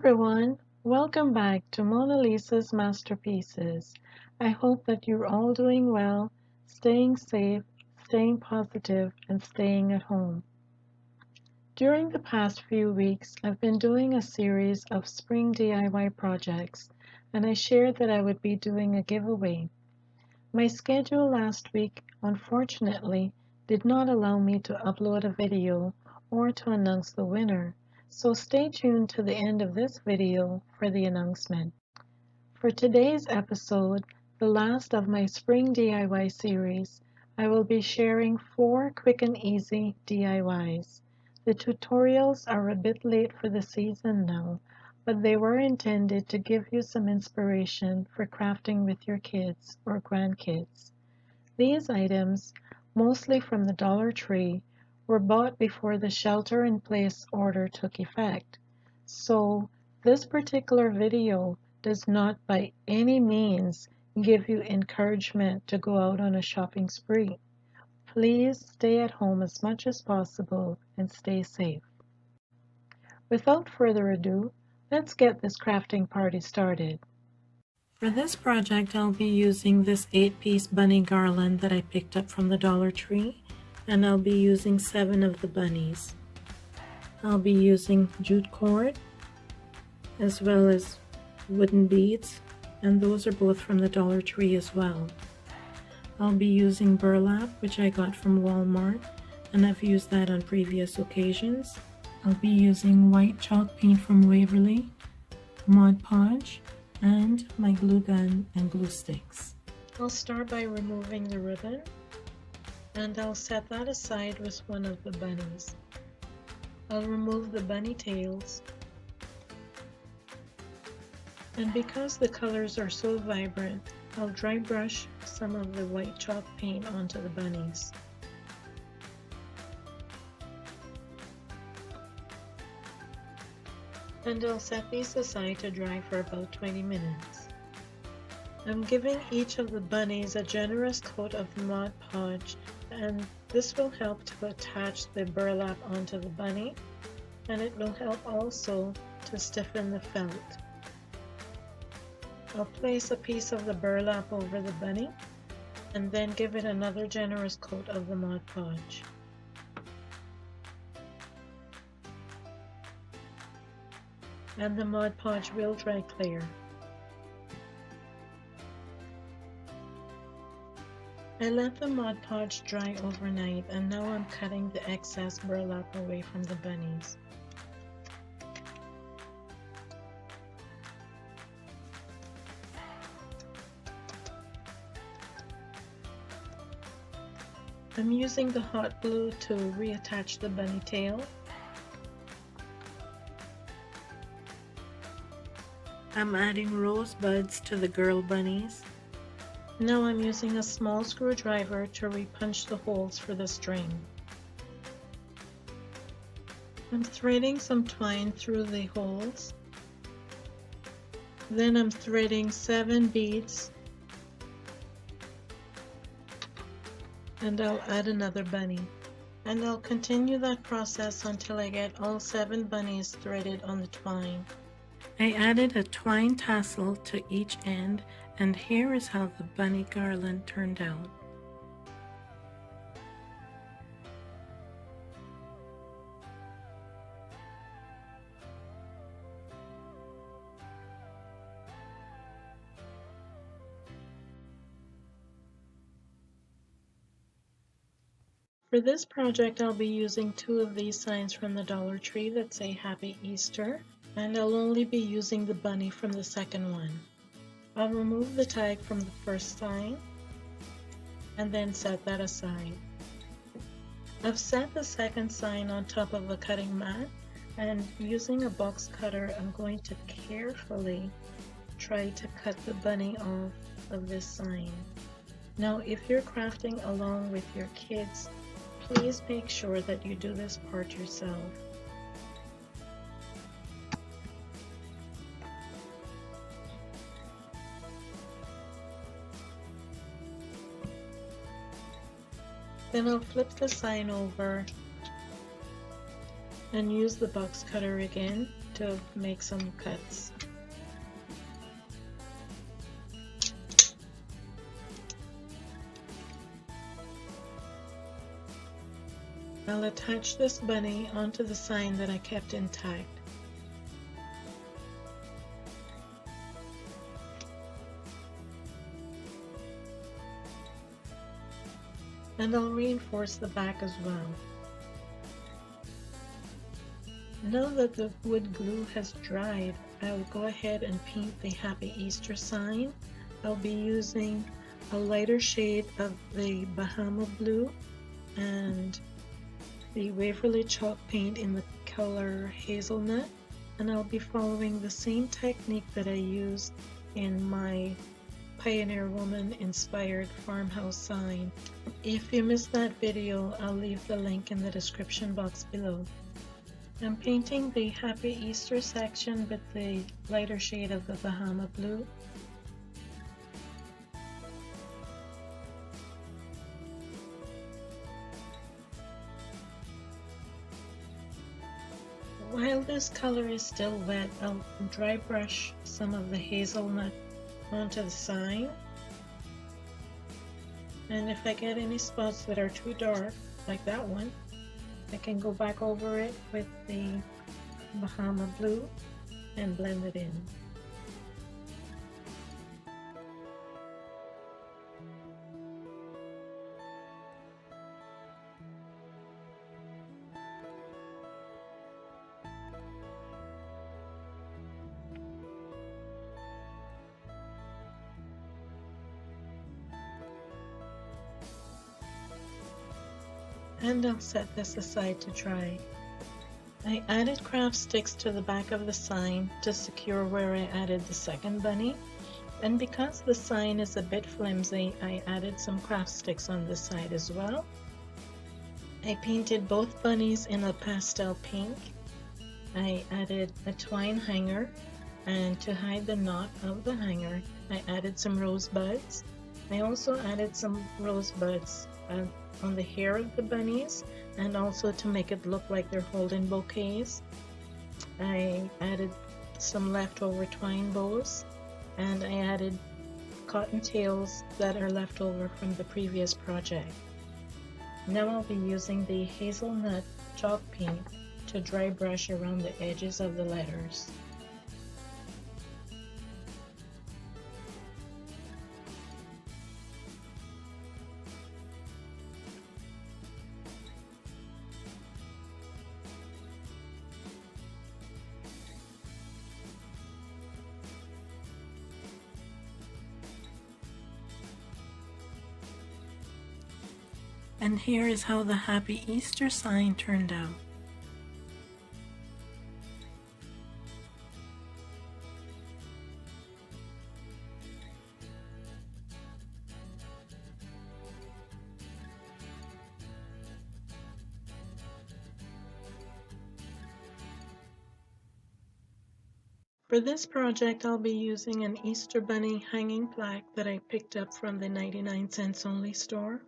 everyone, welcome back to Mona Lisa's Masterpieces. I hope that you're all doing well, staying safe, staying positive, and staying at home. During the past few weeks, I've been doing a series of spring DIY projects, and I shared that I would be doing a giveaway. My schedule last week, unfortunately, did not allow me to upload a video or to announce the winner, so stay tuned to the end of this video for the announcement. For today's episode, the last of my spring DIY series, I will be sharing 4 quick and easy DIYs. The tutorials are a bit late for the season now, but they were intended to give you some inspiration for crafting with your kids or grandkids. These items, mostly from the Dollar Tree, were bought before the shelter-in-place order took effect. So, this particular video does not by any means give you encouragement to go out on a shopping spree. Please stay at home as much as possible and stay safe. Without further ado, let's get this crafting party started. For this project, I'll be using this 8-piece bunny garland that I picked up from the Dollar Tree, and I'll be using 7 of the bunnies. I'll be using jute cord as well as wooden beads, and those are both from the Dollar Tree as well. I'll be using burlap, which I got from Walmart, and I've used that on previous occasions. I'll be using white chalk paint from Waverly, Mod Podge, and my glue gun and glue sticks. I'll start by removing the ribbon, and I'll set that aside with one of the bunnies. I'll remove the bunny tails, and because the colors are so vibrant, I'll dry brush some of the white chalk paint onto the bunnies. And I'll set these aside to dry for about 20 minutes. I'm giving each of the bunnies a generous coat of Mod Podge, and this will help to attach the burlap onto the bunny, and it will help also to stiffen the felt. I'll place a piece of the burlap over the bunny, and then give it another generous coat of the Mod Podge. And the Mod Podge will dry clear. I let the Mod Podge dry overnight, and now I'm cutting the excess burlap away from the bunnies. I'm using the hot glue to reattach the bunny tail. I'm adding rosebuds to the girl bunnies. Now I'm using a small screwdriver to repunch the holes for the string. I'm threading some twine through the holes. Then I'm threading 7 beads, and I'll add another bunny. And I'll continue that process until I get all 7 bunnies threaded on the twine. I added a twine tassel to each end, and here is how the bunny garland turned out. For this project, I'll be using 2 of these signs from the Dollar Tree that say Happy Easter, and I'll only be using the bunny from the second one. I'll remove the tag from the first sign and then set that aside. I've set the second sign on top of a cutting mat, and using a box cutter, I'm going to carefully try to cut the bunny off of this sign. Now, if you're crafting along with your kids, please make sure that you do this part yourself. Then I'll flip the sign over and use the box cutter again to make some cuts. I'll attach this bunny onto the sign that I kept intact. And I'll reinforce the back as well. Now that the wood glue has dried, I'll go ahead and paint the Happy Easter sign. I'll be using a lighter shade of the Bahama blue and the Waverly chalk paint in the color hazelnut, and I'll be following the same technique that I used in my Pioneer Woman inspired farmhouse sign. If you missed that video, I'll leave the link in the description box below. I'm painting the Happy Easter section with the lighter shade of the Bahama blue. While this color is still wet, I'll dry brush some of the hazelnut onto the sign. And if I get any spots that are too dark, like that one, I can go back over it with the Bahama blue and blend it in. And I'll set this aside to dry. I added craft sticks to the back of the sign to secure where I added the second bunny, and because the sign is a bit flimsy, I added some craft sticks on this side as well. I painted both bunnies in a pastel pink. I added a twine hanger, and to hide the knot of the hanger, I added some rosebuds. I also added some rosebuds on the hair of the bunnies, and also to make it look like they're holding bouquets. I added some leftover twine bows, and I added cottontails that are left over from the previous project. Now I'll be using the hazelnut chalk paint to dry brush around the edges of the letters. And here is how the Happy Easter sign turned out. For this project, I'll be using an Easter Bunny hanging plaque that I picked up from the 99 cents only store.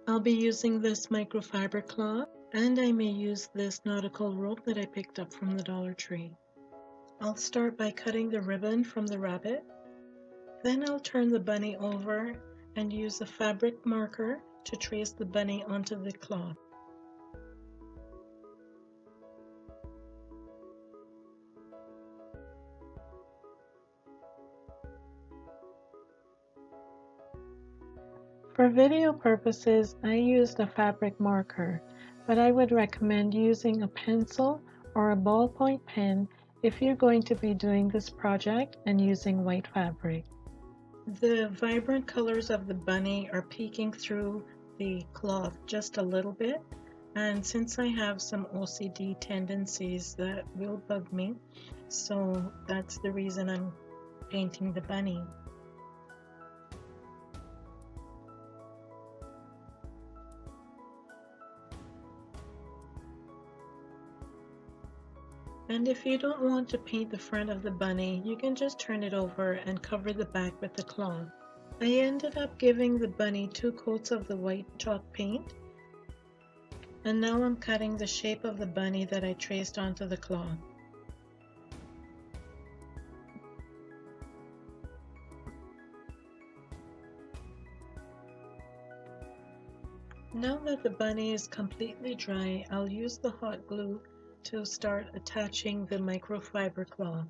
I'll be using this microfiber cloth, and I may use this nautical rope that I picked up from the Dollar Tree. I'll start by cutting the ribbon from the rabbit. Then I'll turn the bunny over and use a fabric marker to trace the bunny onto the cloth. For video purposes, I used a fabric marker, but I would recommend using a pencil or a ballpoint pen if you're going to be doing this project and using white fabric. The vibrant colors of the bunny are peeking through the cloth just a little bit, and since I have some OCD tendencies, that will bug me, so that's the reason I'm painting the bunny. And if you don't want to paint the front of the bunny, you can just turn it over and cover the back with the cloth. I ended up giving the bunny 2 coats of the white chalk paint. And now I'm cutting the shape of the bunny that I traced onto the cloth. Now that the bunny is completely dry, I'll use the hot glue to start attaching the microfiber cloth.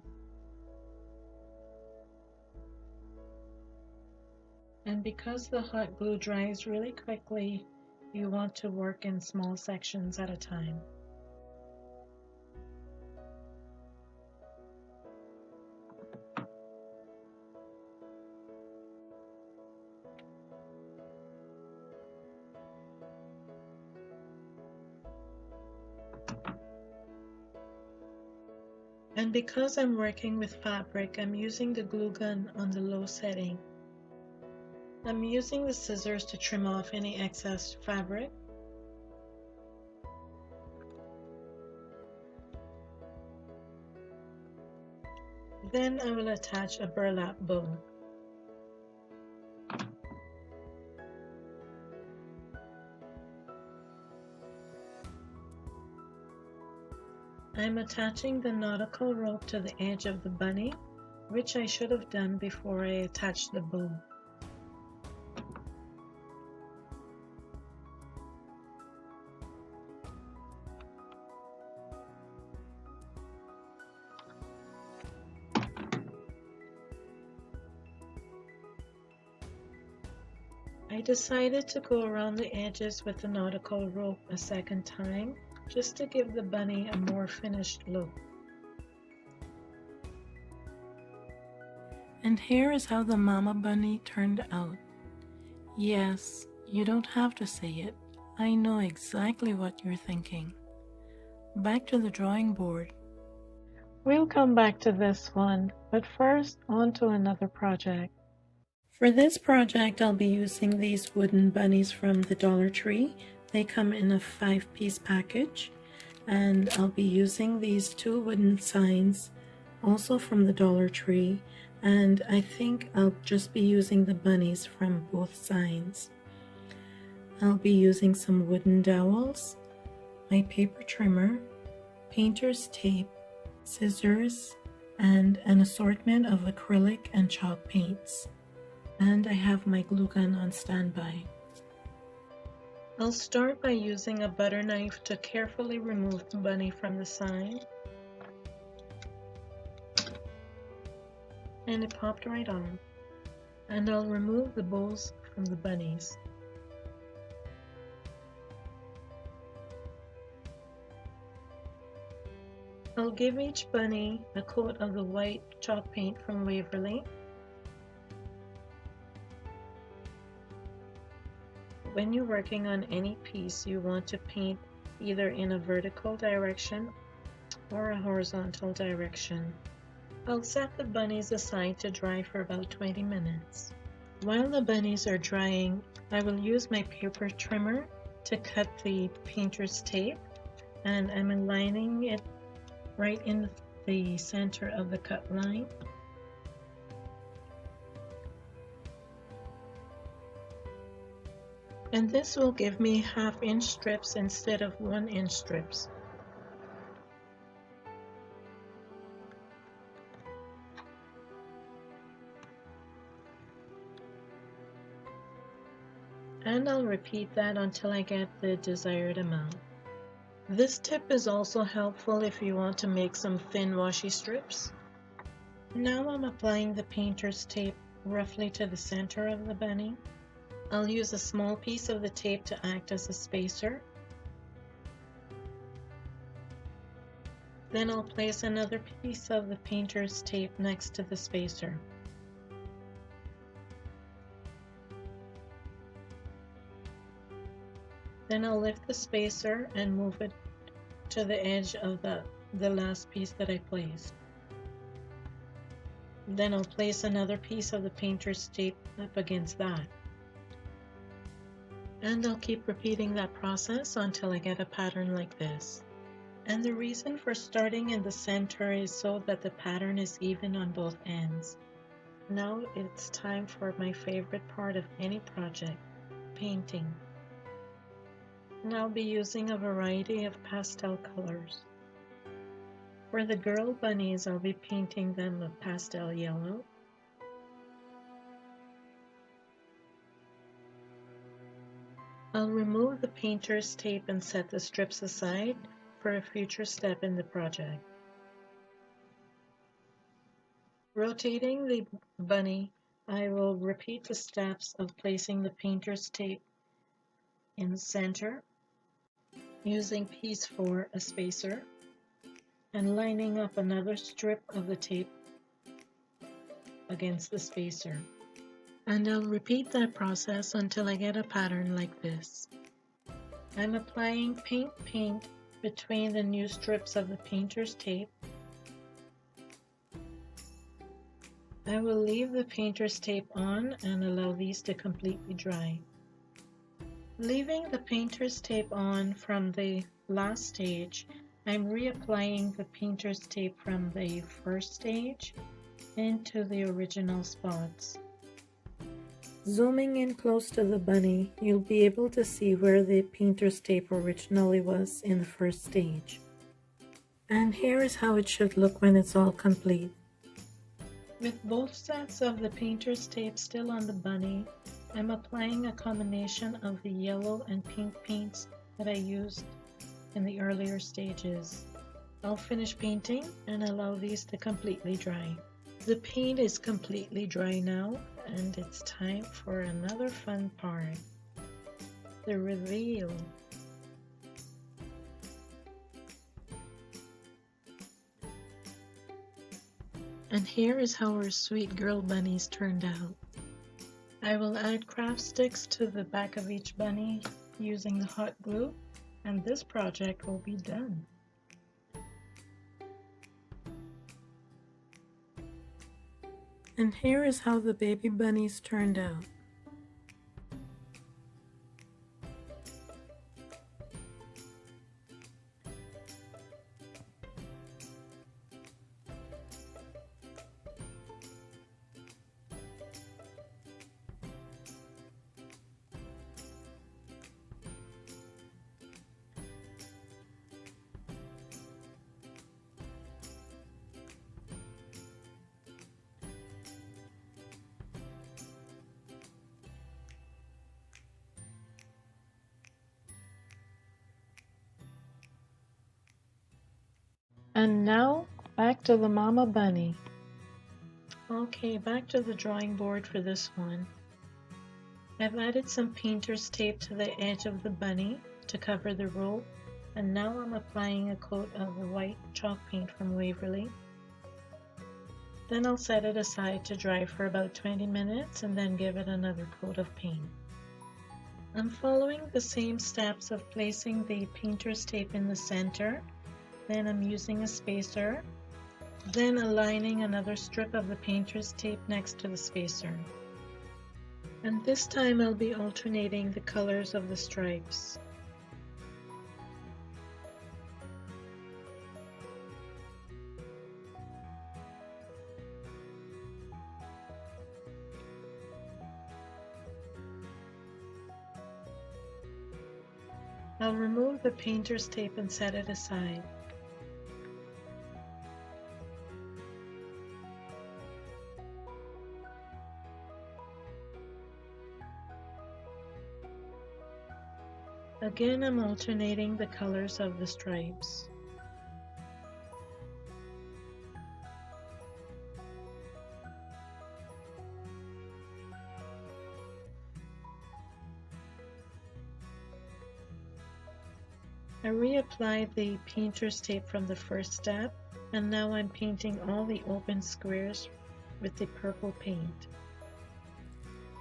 And because the hot glue dries really quickly, you want to work in small sections at a time. And because I'm working with fabric, I'm using the glue gun on the low setting. I'm using the scissors to trim off any excess fabric. Then I will attach a burlap bow. I'm attaching the nautical rope to the edge of the bunny, which I should have done before I attached the bow. I decided to go around the edges with the nautical rope a second time, just to give the bunny a more finished look. And here is how the mama bunny turned out. Yes, you don't have to say it. I know exactly what you're thinking. Back to the drawing board. We'll come back to this one, but first on to another project. For this project, I'll be using these wooden bunnies from the Dollar Tree. They come in a 5-piece package, and I'll be using these 2 wooden signs, also from the Dollar Tree, and I think I'll just be using the bunnies from both signs. I'll be using some wooden dowels, my paper trimmer, painter's tape, scissors, and an assortment of acrylic and chalk paints. And I have my glue gun on standby. I'll start by using a butter knife to carefully remove the bunny from the sign. And it popped right on. And I'll remove the bows from the bunnies. I'll give each bunny a coat of the white chalk paint from Waverly. When you're working on any piece, you want to paint either in a vertical direction or a horizontal direction. I'll set the bunnies aside to dry for about 20 minutes. While the bunnies are drying, I will use my paper trimmer to cut the painter's tape, and I'm aligning it right in the center of the cut line. And this will give me 1/2-inch strips instead of 1-inch strips. And I'll repeat that until I get the desired amount. This tip is also helpful if you want to make some thin washi strips. Now I'm applying the painter's tape roughly to the center of the bunny. I'll use a small piece of the tape to act as a spacer. Then I'll place another piece of the painter's tape next to the spacer. Then I'll lift the spacer and move it to the edge of the last piece that I placed. Then I'll place another piece of the painter's tape up against that. And I'll keep repeating that process until I get a pattern like this. And the reason for starting in the center is so that the pattern is even on both ends. Now it's time for my favorite part of any project, painting. And I'll be using a variety of pastel colors. For the girl bunnies, I'll be painting them a pastel yellow. I'll remove the painter's tape and set the strips aside for a future step in the project. Rotating the bunny, I will repeat the steps of placing the painter's tape in the center, using piece 4 a spacer, and lining up another strip of the tape against the spacer. And I'll repeat that process until I get a pattern like this. I'm applying paint between the new strips of the painter's tape. I will leave the painter's tape on and allow these to completely dry. Leaving the painter's tape on from the last stage, I'm reapplying the painter's tape from the first stage into the original spots. Zooming in close to the bunny, you'll be able to see where the painter's tape originally was in the first stage. And here is how it should look when it's all complete. With both sets of the painter's tape still on the bunny, I'm applying a combination of the yellow and pink paints that I used in the earlier stages. I'll finish painting and allow these to completely dry. The paint is completely dry now, and it's time for another fun part, the reveal. And here is how our sweet girl bunnies turned out. I will add craft sticks to the back of each bunny using the hot glue, and this project will be done. And here is how the baby bunnies turned out. And now, back to the mama bunny. Okay, back to the drawing board for this one. I've added some painter's tape to the edge of the bunny to cover the rope, and now I'm applying a coat of the white chalk paint from Waverly. Then I'll set it aside to dry for about 20 minutes and then give it another coat of paint. I'm following the same steps of placing the painter's tape in the center. Then I'm using a spacer, then aligning another strip of the painter's tape next to the spacer. And this time I'll be alternating the colors of the stripes. I'll remove the painter's tape and set it aside. Again, I'm alternating the colors of the stripes. I reapplied the painter's tape from the first step, and now I'm painting all the open squares with the purple paint.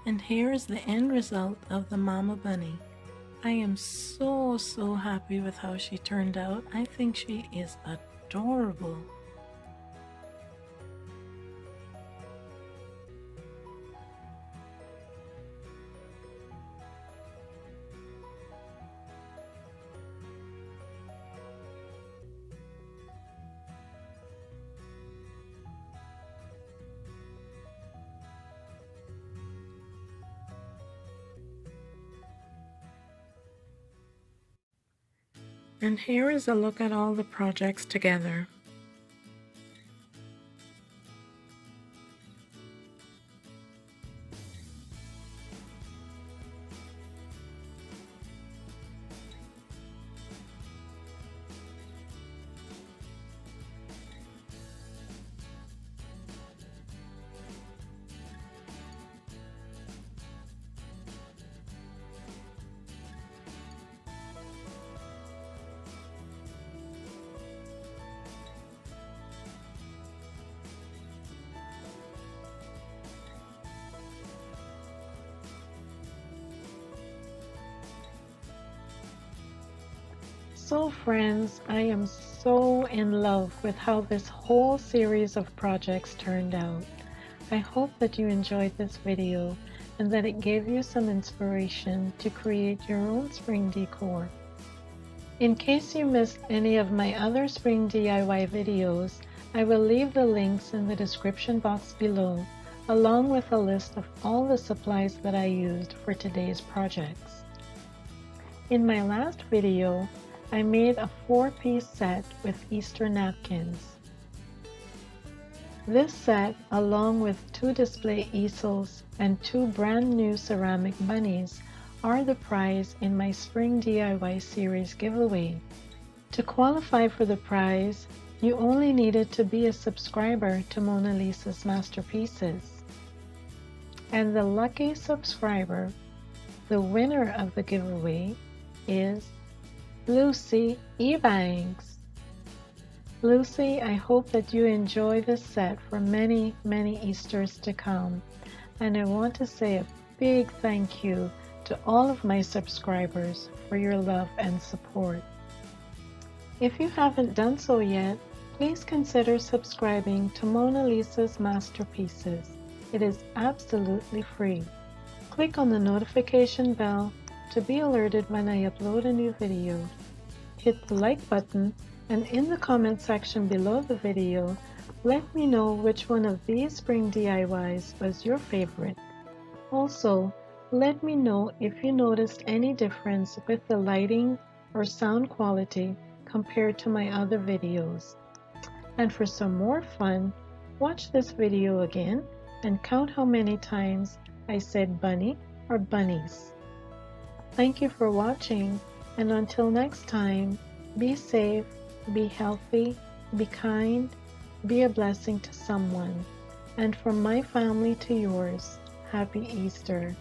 And here is the end result of the mama bunny. I am so happy with how she turned out. I think she is adorable. And here is a look at all the projects together. So friends, I am so in love with how this whole series of projects turned out. I hope that you enjoyed this video and that it gave you some inspiration to create your own spring decor. In case you missed any of my other spring DIY videos, I will leave the links in the description box below, along with a list of all the supplies that I used for today's projects. In my last video, I made a 4-piece set with Easter napkins. This set, along with 2 display easels and 2 brand new ceramic bunnies, are the prize in my Spring DIY series giveaway. To qualify for the prize, you only needed to be a subscriber to Mona Lisa's Masterpieces. And the lucky subscriber, the winner of the giveaway, is Lucy Ebanks. Lucy, I hope that you enjoy this set for many, many Easters to come. And I want to say a big thank you to all of my subscribers for your love and support. If you haven't done so yet, please consider subscribing to Mona Lisa's Masterpieces. It is absolutely free. Click on the notification bell to be alerted when I upload a new video. Hit the like button, and in the comment section below the video, let me know which one of these spring DIYs was your favorite. Also, let me know if you noticed any difference with the lighting or sound quality compared to my other videos. And for some more fun, watch this video again and count how many times I said bunny or bunnies. Thank you for watching, and until next time, be safe, be healthy, be kind, be a blessing to someone. And from my family to yours, Happy Easter.